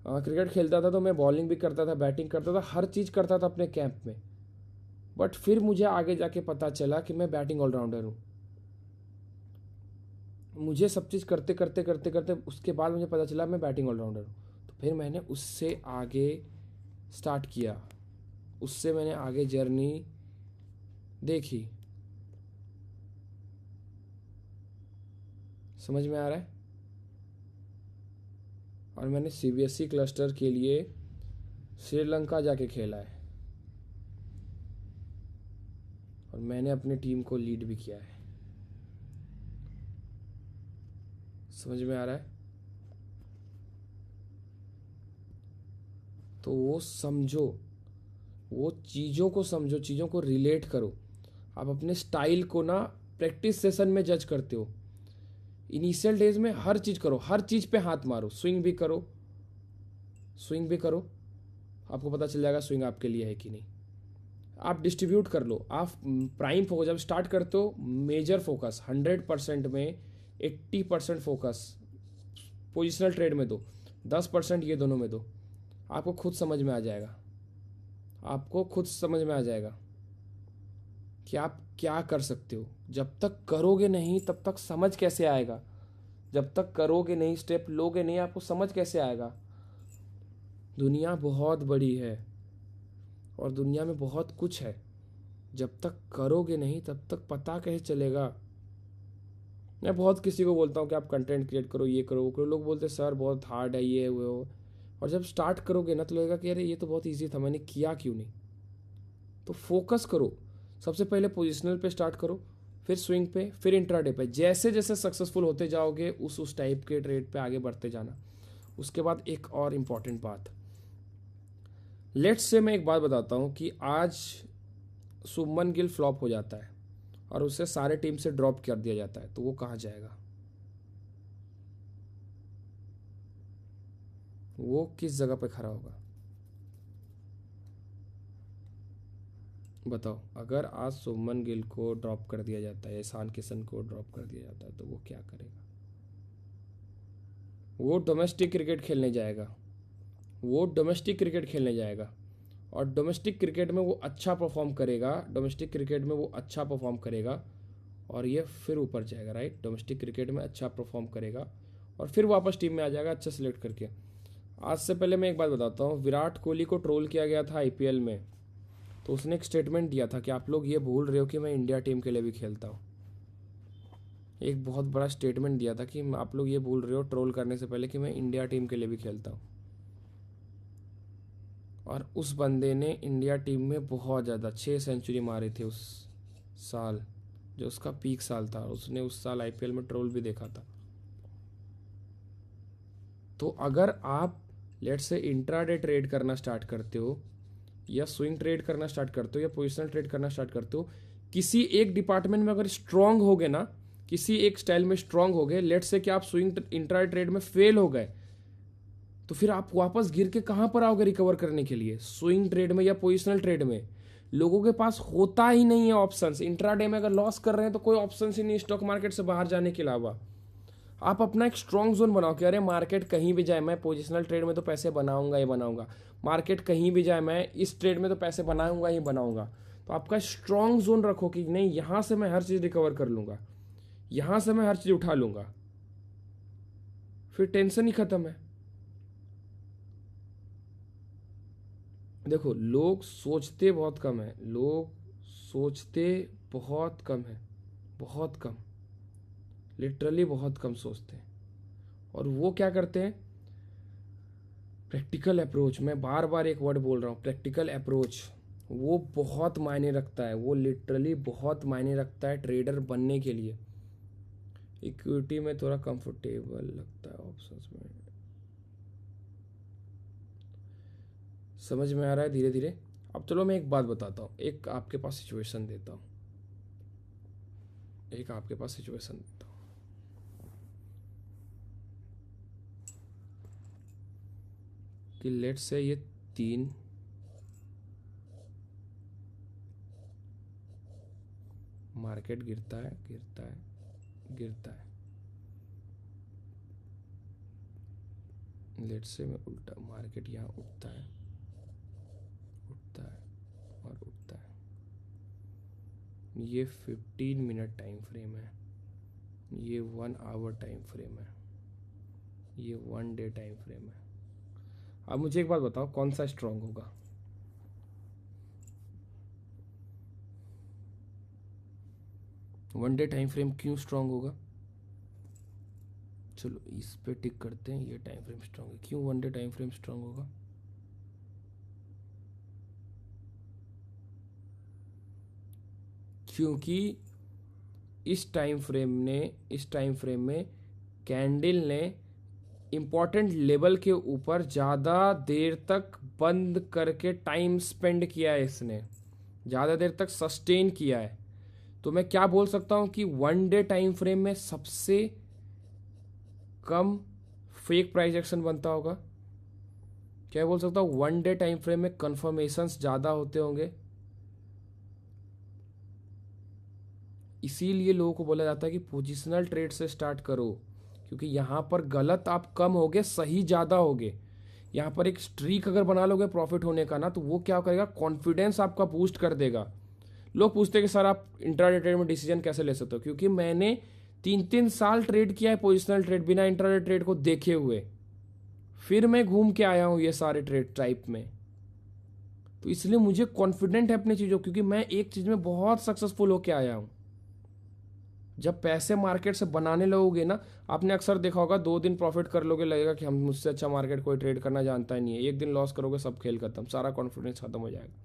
[SPEAKER 1] क्रिकेट खेलता था तो मैं बॉलिंग भी करता था, बैटिंग करता था, हर चीज़ करता था अपने कैंप में। बट फिर मुझे आगे जाके पता चला कि मैं बैटिंग ऑलराउंडर हूँ, मुझे सब चीज़ करते करते करते करते उसके बाद मुझे पता चला मैं बैटिंग ऑलराउंडर हूँ। तो फिर मैंने उससे आगे स्टार्ट किया, उससे मैंने आगे जर्नी देखी। समझ में आ रहा है? और मैंने सीबीएसई क्लस्टर के लिए श्रीलंका जाके खेला है, और मैंने अपनी टीम को लीड भी किया है। समझ में आ रहा है? तो वो समझो, वो चीज़ों को समझो, चीज़ों को रिलेट करो। आप अपने स्टाइल को ना प्रैक्टिस सेशन में जज करते हो। इनिशियल डेज में हर चीज़ करो, हर चीज़ पे हाथ मारो, स्विंग भी करो, स्विंग भी करो, आपको पता चल जाएगा स्विंग आपके लिए है कि नहीं। आप डिस्ट्रीब्यूट कर लो, आप प्राइम फोकस जब स्टार्ट करते हो, मेजर फोकस 100% में 80% फोकस पोजिशनल ट्रेड में दो, 10% ये दोनों में दो। आपको खुद समझ में आ जाएगा, आपको खुद समझ में आ जाएगा कि आप क्या कर सकते हो। जब तक करोगे नहीं तब तक समझ कैसे आएगा? जब तक करोगे नहीं, स्टेप लोगे नहीं, आपको समझ कैसे आएगा? दुनिया बहुत बड़ी है और दुनिया में बहुत कुछ है। जब तक करोगे नहीं तब तक पता कैसे चलेगा? मैं बहुत किसी को बोलता हूँ कि आप कंटेंट क्रिएट करो, ये करो वो करो। लोग बोलते हैं सर बहुत हार्ड है ये वो। और जब स्टार्ट करोगे ना तो लगेगा कि अरे ये तो बहुत ईजी था, मैंने किया क्यों नहीं। तो फोकस करो, सबसे पहले पोजिशनल पे स्टार्ट करो, फिर स्विंग पे, फिर इंट्राडे पे। जैसे जैसे सक्सेसफुल होते जाओगे उस टाइप के ट्रेड पे आगे बढ़ते जाना। उसके बाद एक और इम्पॉर्टेंट बात, लेट्स से मैं एक बात बताता हूँ कि आज शुभमन गिल फ्लॉप हो जाता है और उसे सारे टीम से ड्रॉप कर दिया जाता है, तो वो कहाँ जाएगा? वो किस जगह पे खड़ा होगा? बताओ। अगर आज शुभमन गिल को ड्रॉप कर दिया जाता है, ईशान किशन को ड्रॉप कर दिया जाता है, तो वो क्या करेगा? वो डोमेस्टिक क्रिकेट खेलने जाएगा, वो डोमेस्टिक क्रिकेट खेलने जाएगा, और डोमेस्टिक क्रिकेट में वो अच्छा परफॉर्म करेगा, डोमेस्टिक क्रिकेट में वो अच्छा परफॉर्म करेगा, और ये फिर ऊपर जाएगा। राइट, डोमेस्टिक क्रिकेट में अच्छा परफॉर्म करेगा और फिर वापस टीम में आ जाएगा अच्छा सेलेक्ट करके। आज से पहले मैं एक बात बताता हूँ, विराट कोहली को ट्रोल किया गया था आईपीएल में, तो उसने एक स्टेटमेंट दिया था कि आप लोग ये भूल रहे हो कि मैं इंडिया टीम के लिए भी खेलता हूँ। एक बहुत बड़ा स्टेटमेंट दिया था कि आप लोग ये भूल रहे हो ट्रोल करने से पहले कि मैं इंडिया टीम के लिए भी खेलता हूँ। और उस बंदे ने इंडिया टीम में बहुत ज़्यादा 6 सेंचुरी मारे थे उस साल, जो उसका पीक साल था। उसने उस साल आईपीएल में ट्रोल भी देखा था। तो अगर आप लेट से इंट्राडे ट्रेड करना स्टार्ट करते हो, या स्विंग ट्रेड करना स्टार्ट करते हो, या पोजिशनल ट्रेड करना स्टार्ट करते हो, किसी एक डिपार्टमेंट में अगर स्ट्रांग हो गए ना, किसी एक स्टाइल में स्ट्रांग हो गए, लेट से कि आप स्विंग इंट्राडे ट्रेड में फेल हो गए, तो फिर आप वापस गिर के कहां पर आओगे रिकवर करने के लिए? स्विंग ट्रेड में या पोजिशनल ट्रेड में? लोगों के पास होता ही नहीं है ऑप्शंस। इंट्राडे में अगर लॉस कर रहे हैं तो कोई ऑप्शन ही नहीं स्टॉक मार्केट से बाहर जाने के अलावा। आप अपना एक स्ट्रॉन्ग जोन बनाओ कि अरे मार्केट कहीं भी जाए मैं पोजिशनल ट्रेड में तो पैसे बनाऊंगा ही बनाऊंगा, मार्केट कहीं भी जाए मैं इस ट्रेड में तो पैसे बनाऊंगा ही बनाऊंगा। तो आपका स्ट्रॉन्ग जोन रखो कि नहीं, यहां से मैं हर चीज़ रिकवर कर लूंगा, यहां से मैं हर चीज़ उठा लूंगा, फिर टेंशन ही खत्म है। देखो, लोग सोचते बहुत कम है, लोग सोचते बहुत कम है, बहुत कम, लिटरली बहुत कम सोचते हैं। और वो क्या करते हैं? प्रैक्टिकल अप्रोच, मैं बार बार एक वर्ड बोल रहा हूँ, प्रैक्टिकल अप्रोच, वो बहुत मायने रखता है, वो लिटरली बहुत मायने रखता है ट्रेडर बनने के लिए। इक्विटी में थोड़ा कंफर्टेबल लगता है, ऑप्शंस में समझ में आ रहा है धीरे धीरे। अब चलो मैं एक बात बताता हूँ, एक आपके पास सिचुएशन देता हूँ, एक आपके पास सिचुएशन देता हूँ कि लेट से ये 3 मार्केट गिरता है गिरता है गिरता है, लेट से मैं उल्टा, मार्केट यहाँ उठता है उठता है और उठता है। ये 15 मिनट टाइम फ्रेम है, ये 1 आवर टाइम फ्रेम है, ये 1 डे टाइम फ्रेम है। अब मुझे एक बात बताओ, कौन सा स्ट्रांग होगा? वन डे टाइम फ्रेम क्यों स्ट्रांग होगा? चलो इस पे टिक करते हैं, ये टाइम फ्रेम स्ट्रांग है। क्यों 1 डे टाइम फ्रेम स्ट्रांग होगा? क्योंकि इस टाइम फ्रेम में कैंडल ने इम्पॉर्टेंट लेवल के ऊपर ज़्यादा देर तक बंद करके टाइम स्पेंड किया है, इसने ज़्यादा देर तक सस्टेन किया है। तो मैं क्या बोल सकता हूँ कि 1 डे टाइम फ्रेम में सबसे कम फेक प्राइस एक्शन बनता होगा। क्या बोल सकता हूँ? 1 डे टाइम फ्रेम में कन्फर्मेशंस ज़्यादा होते होंगे, इसीलिए लोगों को बोला जाता है कि पोजिशनल ट्रेड से स्टार्ट करो, क्योंकि यहाँ पर गलत आप कम होगे, सही ज़्यादा होगे। यहाँ पर एक स्ट्रीक अगर बना लोगे प्रॉफिट होने का ना, तो वो क्या करेगा, कॉन्फिडेंस आपका बूस्ट कर देगा। लोग पूछते हैं कि सर आप इंट्राडे ट्रेड में डिसीजन कैसे ले सकते हो? क्योंकि मैंने 3-3 साल ट्रेड किया है पोजिशनल ट्रेड, बिना इंट्राडे ट्रेड को देखे हुए, फिर मैं घूम के आया हूँ ये सारे ट्रेड टाइप में। तो इसलिए मुझे कॉन्फिडेंट है अपनी चीज़ों, क्योंकि मैं एक चीज़ में बहुत सक्सेसफुल होके आया हूँ। जब पैसे मार्केट से बनाने लगोगे ना, आपने अक्सर देखा होगा 2 दिन प्रॉफिट कर लोगे, लगेगा कि हम मुझसे अच्छा मार्केट कोई ट्रेड करना जानता ही नहीं है। 1 दिन लॉस करोगे, सब खेल खत्म, सारा कॉन्फिडेंस खत्म हो जाएगा।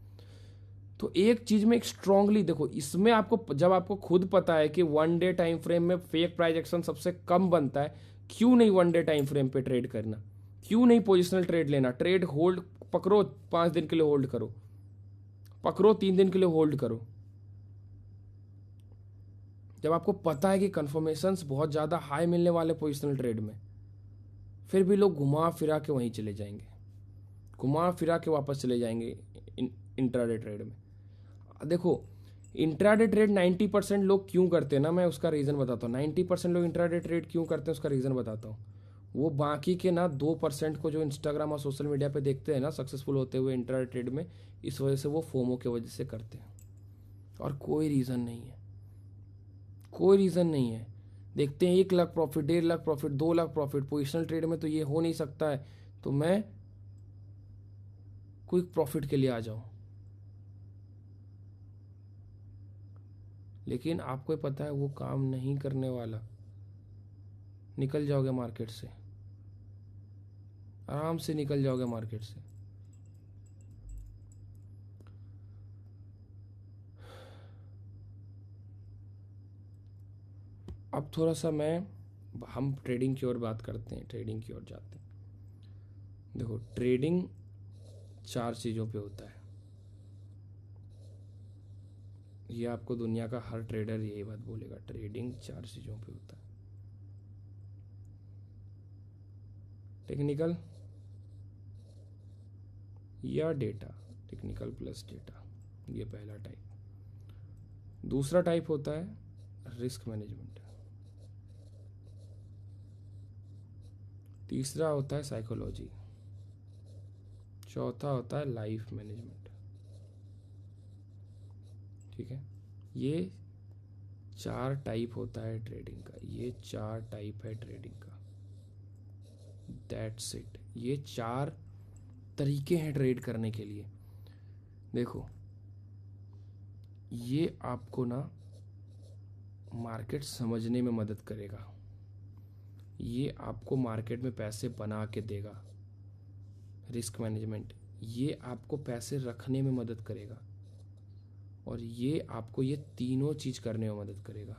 [SPEAKER 1] तो एक चीज में एक स्ट्रांगली देखो, इसमें आपको जब आपको खुद पता है कि 1 डे टाइम फ्रेम में फेक प्राइस एक्शन सबसे कम बनता है, क्यों नहीं 1 डे टाइम फ्रेम पे ट्रेड करना? क्यों नहीं पोजिशनल ट्रेड लेना? ट्रेड होल्ड पकड़ो, 5 दिन के लिए होल्ड करो, पकड़ो 3 दिन के लिए होल्ड करो। जब आपको पता है कि कन्फर्मेशंस बहुत ज़्यादा हाई मिलने वाले पोजिशनल ट्रेड में, फिर भी लोग घुमा फिरा के वहीं चले जाएंगे, घुमा फिरा के वापस चले जाएंगे इंट्राडे ट्रेड में। देखो इंट्राडे ट्रेड 90% लोग क्यों करते हैं ना, मैं उसका रीज़न बताता हूँ। 90% लोग इंट्राडे ट्रेड क्यों करते हैं उसका रीज़न बताता हूँ। वो बाकी के ना 2% को जो इंस्टाग्राम और सोशल मीडिया पे देखते हैं ना सक्सेसफुल होते हुए इंट्राडे ट्रेड में, इस वजह से वो फोमो की वजह से करते हैं, और कोई रीज़न नहीं है, कोई रीज़न नहीं है। देखते हैं 1 lakh profit, 1.5 lakh profit, 2 lakh profit, positional trade में तो ये हो नहीं सकता है, तो मैं क्विक प्रॉफिट के लिए आ जाऊं। लेकिन आपको पता है वो काम नहीं करने वाला, निकल जाओगे मार्केट से, आराम से निकल जाओगे मार्केट से। अब थोड़ा सा हम ट्रेडिंग की ओर बात करते हैं, ट्रेडिंग की ओर जाते हैं। देखो ट्रेडिंग 4 चीज़ों पे होता है, ये आपको दुनिया का हर ट्रेडर यही बात बोलेगा, ट्रेडिंग 4 चीज़ों पे होता है। टेक्निकल या डेटा, टेक्निकल प्लस डेटा, ये पहला टाइप। दूसरा टाइप होता है रिस्क मैनेजमेंट, तीसरा होता है साइकोलॉजी, चौथा होता है लाइफ मैनेजमेंट। ठीक है, ये 4 टाइप होता है ट्रेडिंग का, ये 4 टाइप है ट्रेडिंग का, दैट्स इट। ये 4 तरीके हैं ट्रेड करने के लिए। देखो ये आपको ना मार्केट समझने में मदद करेगा, ये आपको मार्केट में पैसे बना के देगा। रिस्क मैनेजमेंट, ये आपको पैसे रखने में मदद करेगा, और ये आपको ये तीनों चीज़ करने में मदद करेगा।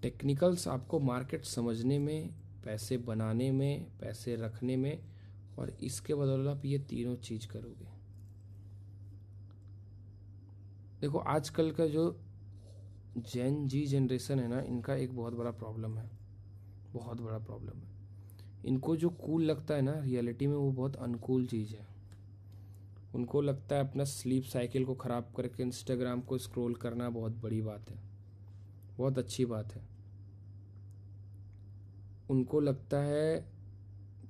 [SPEAKER 1] टेक्निकल्स आपको मार्केट समझने में, पैसे बनाने में, पैसे रखने में, और इसके बदौलत आप ये तीनों चीज़ करोगे। देखो आजकल का जो जेन जी जनरेशन है ना, इनका एक बहुत बड़ा प्रॉब्लम है, बहुत बड़ा प्रॉब्लम है। इनको जो कूल लगता है ना, रियलिटी में वो बहुत अनकूल चीज़ है। उनको लगता है अपना स्लीप साइकिल को ख़राब करके इंस्टाग्राम को स्क्रॉल करना बहुत बड़ी बात है, बहुत अच्छी बात है। उनको लगता है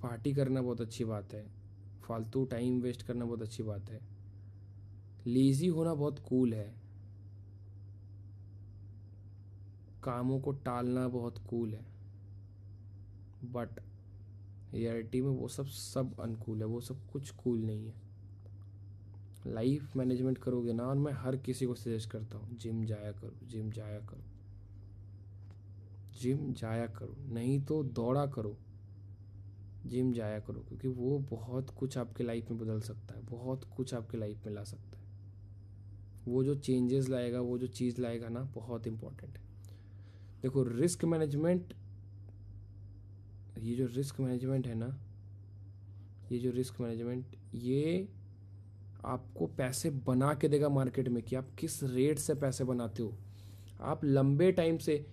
[SPEAKER 1] पार्टी करना बहुत अच्छी बात है, फालतू टाइम वेस्ट करना बहुत अच्छी बात है, लेज़ी होना बहुत कूल है। कामों को टालना बहुत कूल है, बट रियलिटी में वो सब अनकूल है, वो सब कुछ कूल नहीं है। लाइफ मैनेजमेंट करोगे ना, और मैं हर किसी को सजेस्ट करता हूँ, जिम जाया करो, जिम जाया करो, जिम जाया करो, नहीं तो दौड़ा करो, जिम जाया करो, क्योंकि वो बहुत कुछ आपके लाइफ में बदल सकता है, बहुत कुछ आपके लाइफ में ला सकता है। वो जो चेंजेस लाएगा, वो जो चीज़ लाएगा ना, बहुत इंपॉर्टेंट है। देखो रिस्क मैनेजमेंट, ये जो रिस्क मैनेजमेंट है ना, ये जो रिस्क मैनेजमेंट, ये आपको पैसे बना के देगा मार्केट में, कि आप किस रेट से पैसे बनाते हो। आप लंबे टाइम से,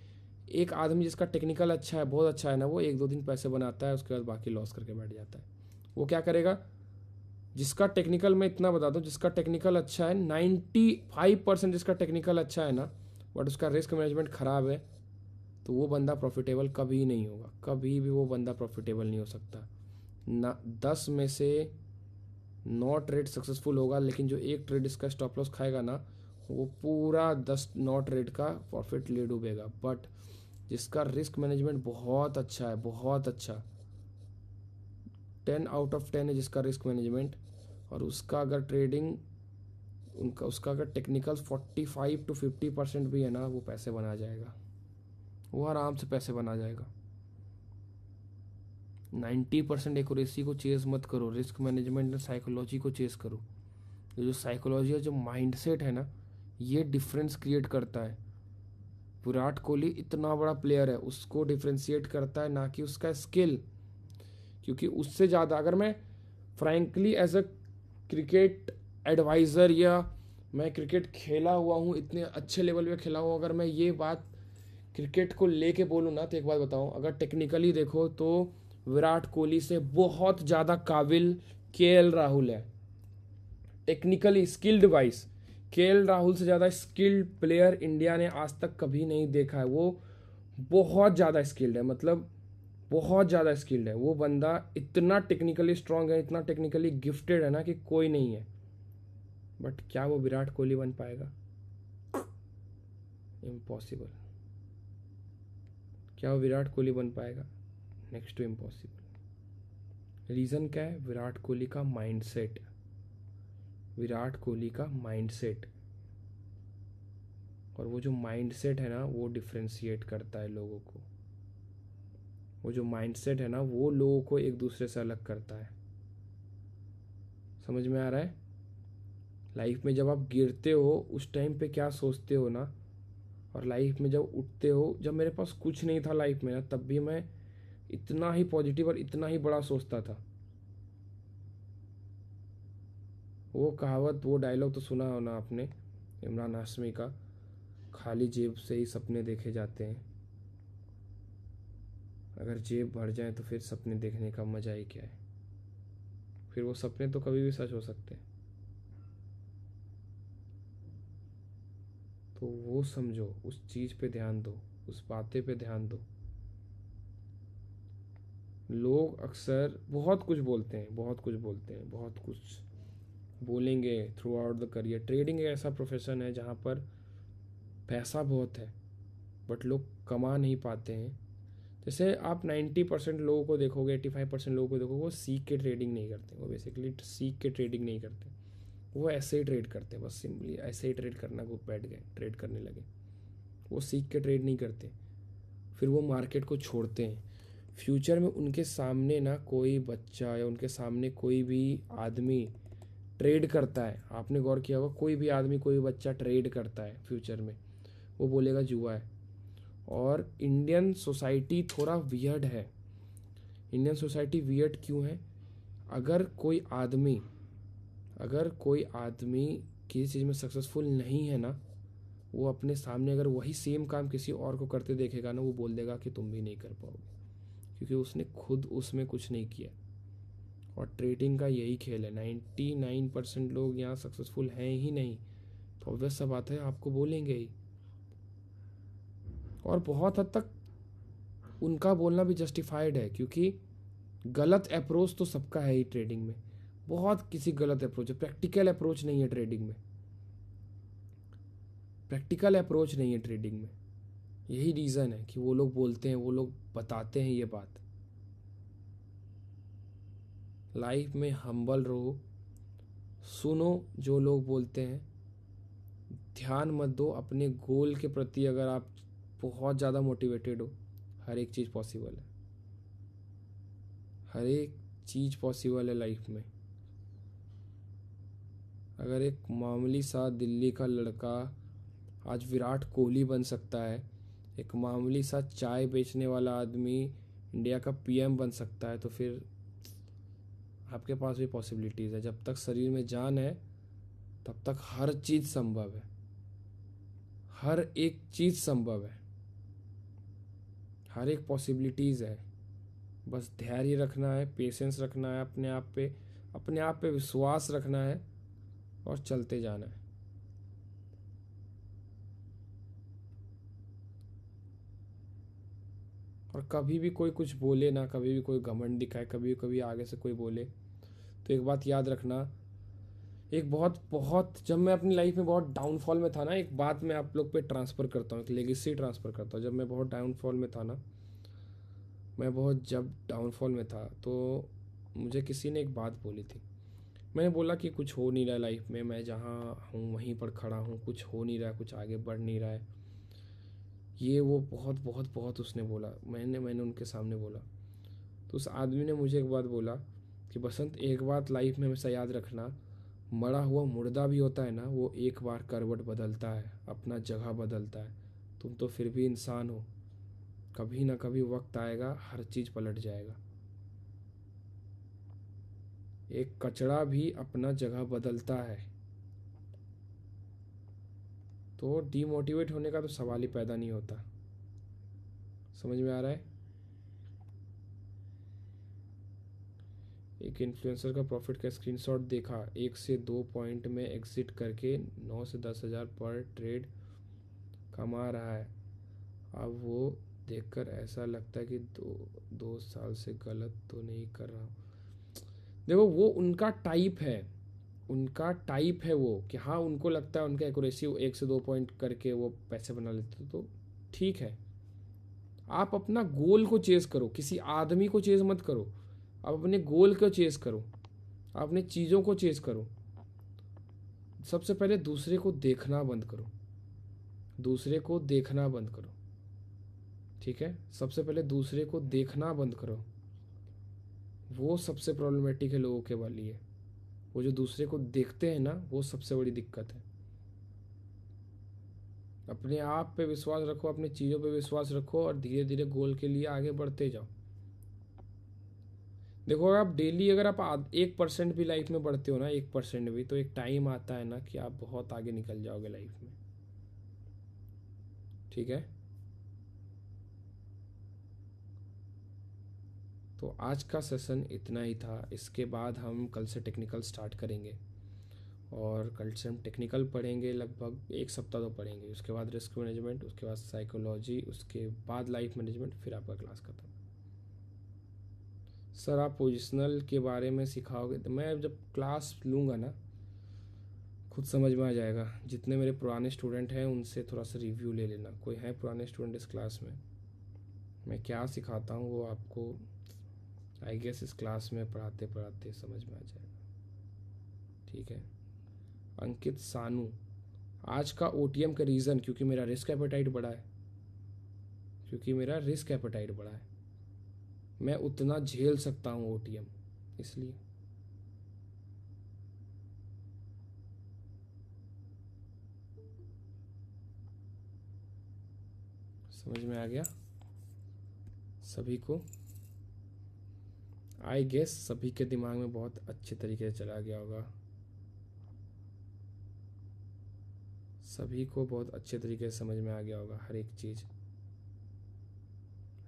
[SPEAKER 1] एक आदमी जिसका टेक्निकल अच्छा है, बहुत अच्छा है ना, वो 1-2 दिन पैसे बनाता है, उसके बाद बाकी लॉस करके बैठ जाता है। वो क्या करेगा, जिसका टेक्निकल, मैं इतना बता दूं, जिसका टेक्निकल अच्छा है, 95% जिसका टेक्निकल अच्छा है ना, बट उसका रिस्क मैनेजमेंट ख़राब है, तो वो बंदा प्रॉफिटेबल कभी नहीं होगा, कभी भी वो बंदा प्रॉफिटेबल नहीं हो सकता ना। 10 में से 9 ट्रेड सक्सेसफुल होगा, लेकिन जो एक ट्रेड इसका स्टॉप लॉस खाएगा ना, वो पूरा 9 ट्रेड का प्रॉफिट ले डूबेगा। बट जिसका रिस्क मैनेजमेंट बहुत अच्छा है, बहुत अच्छा, 10 out of 10 है जिसका रिस्क मैनेजमेंट, और उसका अगर ट्रेडिंग, उसका अगर टेक्निकल 45 to 50% भी है ना, वो पैसे बना जाएगा, वो आराम से पैसे बना जाएगा। 90% एक्यूरेसी को चेस मत करो, रिस्क मैनेजमेंट में साइकोलॉजी को चेस करो। ये जो साइकोलॉजी है, जो माइंडसेट है ना, ये डिफरेंस क्रिएट करता है। विराट कोहली इतना बड़ा प्लेयर है, उसको डिफ्रेंशिएट करता है ना कि उसका स्किल, क्योंकि उससे ज़्यादा, अगर मैं frankly as a cricket advisor, या मैं क्रिकेट खेला हुआ हूँ, इतने अच्छे लेवल पे खेला हूँ, अगर मैं ये बात क्रिकेट को लेके बोलूँ ना, तो एक बात बताऊँ, अगर टेक्निकली देखो तो विराट कोहली से बहुत ज़्यादा काबिल केएल राहुल है। Technically skilled wise KL Rahul से ज़्यादा स्किल्ड प्लेयर इंडिया ने आज तक कभी नहीं देखा है। वो बहुत ज़्यादा स्किल्ड है, मतलब बहुत ज़्यादा स्किल्ड है। वो बंदा इतना टेक्निकली स्ट्रांग है, इतना टेक्निकली गिफ्टेड है ना, कि कोई नहीं है। बट क्या वो विराट कोहली बन पाएगा? इम्पॉसिबल। क्या वो विराट कोहली बन पाएगा? Next to impossible. रीज़न क्या है? विराट कोहली का माइंडसेट, विराट कोहली का माइंडसेट। और वो जो माइंडसेट है ना, वो डिफ्रेंशिएट करता है लोगों को। वो जो माइंडसेट है ना, वो लोगों को एक दूसरे से अलग करता है। समझ में आ रहा है? लाइफ में जब आप गिरते हो, उस टाइम पे क्या सोचते हो ना, और लाइफ में जब उठते हो, जब मेरे पास कुछ नहीं था लाइफ में ना, तब भी मैं इतना ही पॉजिटिव और इतना ही बड़ा सोचता था। वो कहावत, वो डायलॉग तो सुना हो ना आपने, इमरान हाशमी का, खाली जेब से ही सपने देखे जाते हैं। अगर जेब भर जाए तो फिर सपने देखने का मजा ही क्या है? फिर वो सपने तो कभी भी सच हो सकते हैं। तो वो समझो, उस चीज़ पे ध्यान दो, उस बातें पे ध्यान दो। लोग अक्सर बहुत कुछ बोलते हैं, बहुत कुछ बोलते हैं, बहुत कुछ बोलेंगे through out the career. Trading एक ऐसा प्रोफेशन है जहाँ पर पैसा बहुत है, बट लोग कमा नहीं पाते हैं। जैसे आप 90% लोगों को देखोगे, 85% लोगों को देखोगे, वो सीख के ट्रेडिंग नहीं करते। वो बेसिकली सीख के ट्रेडिंग नहीं करते, वो ऐसे ही ट्रेड करते हैं, बस सिंपली ऐसे ही ट्रेड करना को बैठ गए, ट्रेड करने लगे। वो सीख के ट्रेड नहीं करते, फिर वो मार्केट को छोड़ते हैं। फ्यूचर में उनके सामने ना कोई बच्चा या उनके सामने कोई भी आदमी ट्रेड करता है, आपने गौर किया होगा, कोई भी आदमी, कोई बच्चा ट्रेड करता है फ्यूचर में, वो बोलेगा जुआ है। और इंडियन सोसाइटी थोड़ा वियर्ड है। इंडियन सोसाइटी वियर्ड क्यों है? अगर कोई आदमी, अगर कोई आदमी किसी चीज़ में सक्सेसफुल नहीं है ना, वो अपने सामने अगर वही सेम काम किसी और को करते देखेगा ना, वो बोल देगा कि तुम भी नहीं कर पाओगे, क्योंकि उसने खुद उसमें कुछ नहीं किया। और ट्रेडिंग का यही खेल है। 99% लोग यहाँ सक्सेसफुल हैं ही नहीं, तो ऑब्वियस सा बात है, आपको बोलेंगे ही। और बहुत हद तक उनका बोलना भी जस्टिफाइड है, क्योंकि गलत अप्रोच तो सबका है ही ट्रेडिंग में। बहुत किसी गलत अप्रोच है, प्रैक्टिकल अप्रोच नहीं है ट्रेडिंग में, प्रैक्टिकल अप्रोच नहीं है ट्रेडिंग में। यही रीज़न है कि वो लोग बोलते हैं, वो लोग बताते हैं ये बात। लाइफ में हम्बल रहो, सुनो जो लोग बोलते हैं, ध्यान मत दो अपने गोल के प्रति। अगर आप बहुत ज़्यादा मोटिवेटेड हो, हर एक चीज़ पॉसिबल है, हर एक चीज़ पॉसिबल है लाइफ में। अगर एक मामूली सा दिल्ली का लड़का आज विराट कोहली बन सकता है, एक मामूली सा चाय बेचने वाला आदमी इंडिया का पीएम बन सकता है, तो फिर आपके पास भी पॉसिबिलिटीज़ है। जब तक शरीर में जान है तब तक हर चीज़ संभव है, हर एक चीज़ संभव है, हर एक पॉसिबिलिटीज़ है। बस धैर्य रखना है, पेशेंस रखना है, अपने आप पे विश्वास रखना है और चलते जाना है। और कभी भी कोई कुछ बोले ना, कभी भी कोई घमंड दिखाए, कभी कभी आगे से कोई बोले, तो एक बात याद रखना। एक बहुत बहुत जब मैं अपनी लाइफ में बहुत डाउनफॉल में था ना, एक बात मैं आप लोग पे ट्रांसफ़र करता हूँ, एक लेगेसी ट्रांसफ़र करता हूँ। जब मैं बहुत डाउनफॉल में था ना, मैं बहुत जब डाउनफॉल में था, तो मुझे किसी ने एक बात बोली थी। मैंने बोला कि कुछ हो नहीं रहा लाइफ में, मैं जहाँ हूँ वहीं पर खड़ा हूँ, कुछ हो नहीं रहा, कुछ आगे बढ़ नहीं रहा है, ये वो बहुत बहुत बहुत उसने बोला। मैंने उनके सामने बोला, तो उस आदमी ने मुझे एक बात बोला कि बसंत, एक बात लाइफ में हमेशा याद रखना, मरा हुआ मुर्दा भी होता है ना, वो एक बार करवट बदलता है, अपना जगह बदलता है। तुम तो फिर भी इंसान हो, कभी ना कभी वक्त आएगा, हर चीज़ पलट जाएगा। एक कचड़ा भी अपना जगह बदलता है। तो डीमोटिवेट होने का तो सवाल ही पैदा नहीं होता। समझ में आ रहा है? एक इन्फ्लुएंसर का प्रॉफिट का स्क्रीनशॉट देखा, 1 से 2 पॉइंट में एग्जिट करके 9 से 10 हज़ार पर ट्रेड कमा रहा है। अब वो देखकर ऐसा लगता है कि 2 साल से गलत तो नहीं कर रहा हूँ। देखो, वो उनका टाइप है, उनका टाइप है वो, कि हाँ उनको लगता है उनका एक्यूरेसी 1 से 2 पॉइंट करके वो पैसे बना लेते, तो ठीक है। आप अपना गोल को चेस करो, किसी आदमी को चेस मत करो। आप अपने गोल को चेस करो, अपने चीज़ों को चेस करो। सबसे पहले दूसरे को देखना बंद करो, दूसरे को देखना बंद करो, ठीक है? सबसे पहले दूसरे को देखना बंद करो। वो सबसे प्रॉब्लमेटिक है लोगों के लिए। वो जो दूसरे को देखते हैं ना, वो सबसे बड़ी दिक्कत है। अपने आप पे विश्वास रखो, अपनी चीज़ों पे विश्वास रखो और धीरे धीरे गोल के लिए आगे बढ़ते जाओ। देखो, अगर आप डेली अगर आप 1% भी लाइफ में बढ़ते हो ना, 1% भी, तो एक टाइम आता है ना कि आप बहुत आगे निकल जाओगे लाइफ में, ठीक है? तो आज का सेशन इतना ही था। इसके बाद हम कल से टेक्निकल स्टार्ट करेंगे, और कल से हम टेक्निकल पढ़ेंगे, लगभग 1 सप्ताह तो पढ़ेंगे। उसके बाद रिस्क मैनेजमेंट, उसके बाद साइकोलॉजी, उसके बाद लाइफ मैनेजमेंट, फिर आपका क्लास खत्म। सर, आप पोजिशनल के बारे में सिखाओगे? तो मैं जब क्लास लूँगा ना, खुद समझ में आ जाएगा। जितने मेरे पुराने स्टूडेंट हैं उनसे थोड़ा सा रिव्यू ले लेना। कोई है पुराने स्टूडेंट इस क्लास में? मैं क्या सिखाता हूँ वो आपको आई गेस इस क्लास में पढ़ाते पढ़ाते समझ में आ जाएगा, ठीक है? अंकित सानू, आज का ओटीएम का रीज़न क्योंकि मेरा रिस्क एपेटाइट बढ़ा है, क्योंकि मेरा रिस्क एपेटाइट बढ़ा है। मैं उतना झेल सकता हूँ ओटीएम, इसलिए। समझ में आ गया सभी को? आई गेस सभी के दिमाग में बहुत अच्छे तरीके से चला गया होगा, सभी को बहुत अच्छे तरीके से समझ में आ गया होगा हर एक चीज़।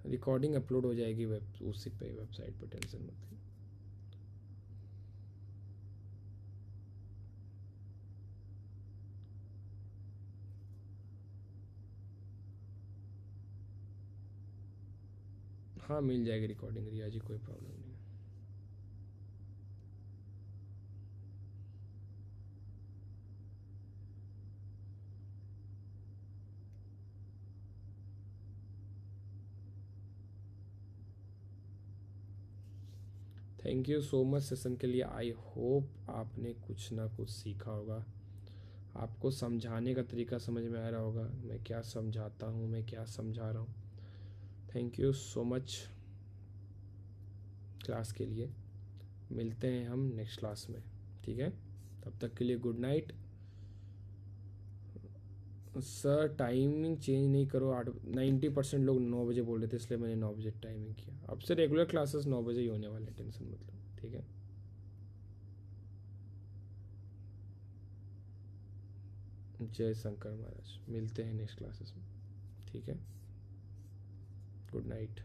[SPEAKER 1] रिकॉर्डिंग अपलोड हो जाएगी उसी पे वेबसाइट पर, टेंशन मत लीजिए। हाँ, मिल जाएगी रिकॉर्डिंग रिया जी, कोई प्रॉब्लम नहीं है। Thank you so much session के लिए। आई होप आपने कुछ ना कुछ सीखा होगा, आपको समझाने का तरीका समझ में आ रहा होगा, मैं क्या समझाता हूँ, मैं क्या समझा रहा हूँ। Thank you so much class के लिए। मिलते हैं हम नेक्स्ट क्लास में, ठीक है? तब तक के लिए good night. Sir timing change नहीं करो, 90% लोग 9 बजे बोल रहे थे, इसलिए मैंने 9 बजे टाइमिंग किया। अब से रेगुलर क्लासेस 9 बजे ही होने वाले, टेंशन मतलब, ठीक है? जय शंकर महाराज। मिलते हैं नेक्स्ट क्लासेस में, ठीक है? Good night.